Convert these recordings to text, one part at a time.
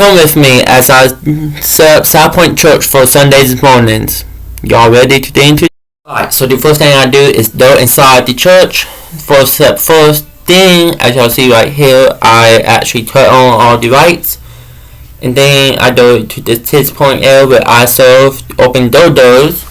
Come with me as I set up South Point Church for Sundays mornings. Y'all ready to get into it? Alright, so the first thing I do is go inside the church. First thing, as y'all see right here, I actually turn on all the lights. And then I go to the 6-point area where I serve, open doors.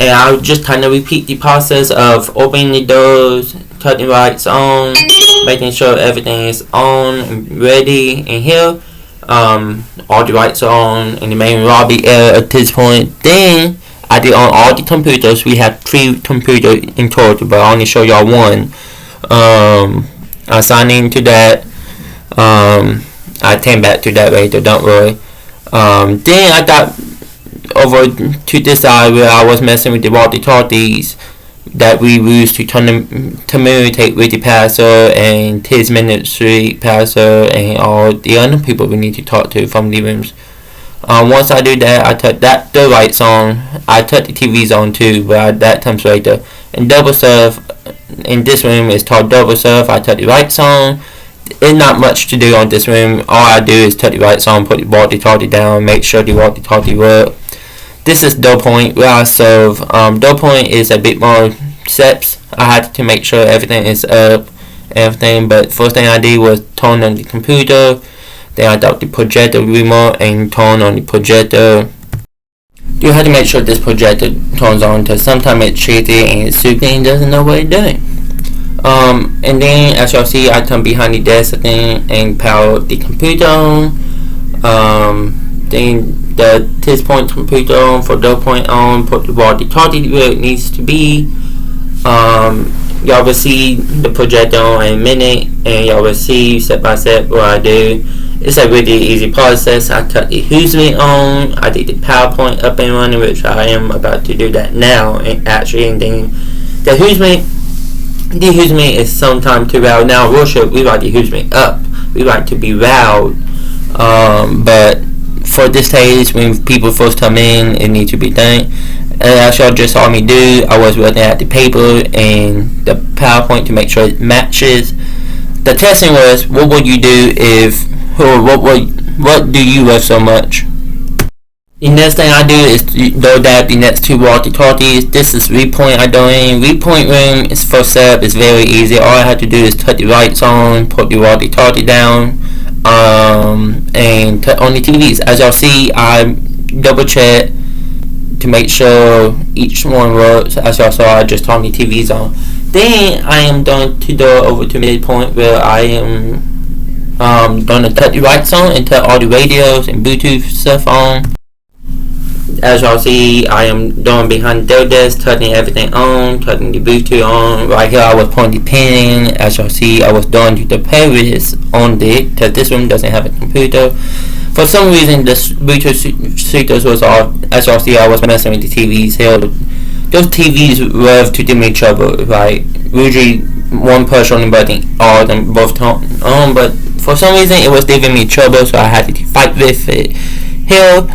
And I'll just kind of repeat the process of opening the doors, turning the lights on, making sure everything is on and ready in here. All the lights are on in the main lobby area at this point. Then I did on all the computers. We have 3 computers in total, but I only show y'all one. I signed into that. I came back to that later, don't worry. Then I got over to this side where I was messing with the walkie-talkies that we used to communicate with the pastor and his ministry pastor and all the other people we need to talk to from the rooms. Once I do that, I turn the lights on. I turn the TVs on too, but that comes later. And double serve in this room is called double serve. I turn the lights on. There's not much to do on this room. All I do is turn the lights on, put the walkie-talkie down, make sure the walkie-talkie works. This is dough point where I serve. Dough point is a bit more steps. I had to make sure everything is up, everything. But first thing I did was turn on the computer. Then I got the projector remote and turn on the projector. You have to make sure this projector turns on because sometimes it's shaky and it's stupid and doesn't know what it's doing. And then as y'all see, I come behind the desk again and power the computer on. Then the 6-point computer on for dough point on, put the walkie-talkie where it needs to be. Y'all will see the projector on in a minute, and y'all will see step by step what I do. It's a really easy process. I cut the Hoosmate on, I did the PowerPoint up and running, which I am about to do that now, and then the Hoosmate is sometimes too loud. Now worship, we like the Hoosmate up, we like to be loud, but for this stage, when people first come in, it needs to be done. And as y'all just saw me do, I was looking at the paper and the PowerPoint to make sure it matches. The testing was, what would you do if, or what do you love so much? The next thing I do is load up the next 2 walkie-talkies. This is repoint I do in. Repoint room is first setup. It's very easy. All I have to do is turn the lights on, put the walkie-talkie down, and turn on the TVs. As y'all see, I double check to make sure each one works. As y'all saw, I just turned the TVs on. Then I am going to go over to midpoint where I am going to turn the lights on and turn all the radios and Bluetooth stuff on. As y'all see, I am doing behind the desk, turning everything on, turning the Bluetooth on. Right here, I was putting the pin in. As y'all see, I was doing the Paris on it, because this room doesn't have a computer. For some reason, the Bluetooth speakers was off. As y'all see, I was messing with the TVs here. Those TVs love to give me trouble, right? Usually, one push on the button, all of them both turn on, but for some reason, it was giving me trouble, so I had to fight with it here.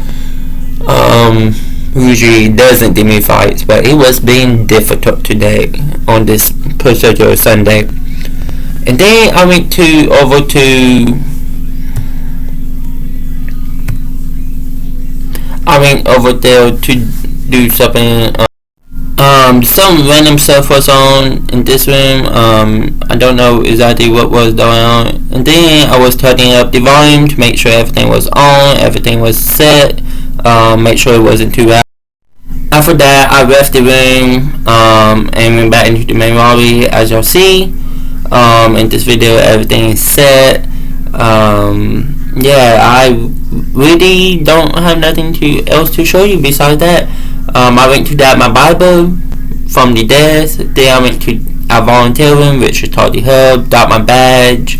Usually doesn't give me fights, but it was being difficult today on this particular Sunday. And then I went over there to do something. Some random stuff was on in this room. I don't know exactly what was going on. And then I was turning up the volume to make sure everything was on, everything was set. Make sure it wasn't too loud. After that, I left the room and went back into the main lobby. As y'all see in this video, everything is set. Yeah, I really don't have nothing else to show you besides that. I went to grab my Bible from the desk. Then I went to a volunteer room, which is called the hub. Got my badge.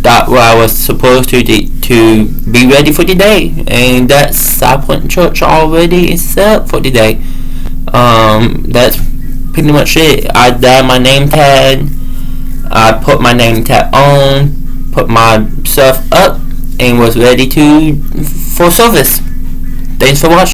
That where I was supposed to be ready for the day, and that's South Point Church already set up for the day. That's pretty much it. I got my name tag. I put my name tag on, put my stuff up, and was ready for service. Thanks for watching.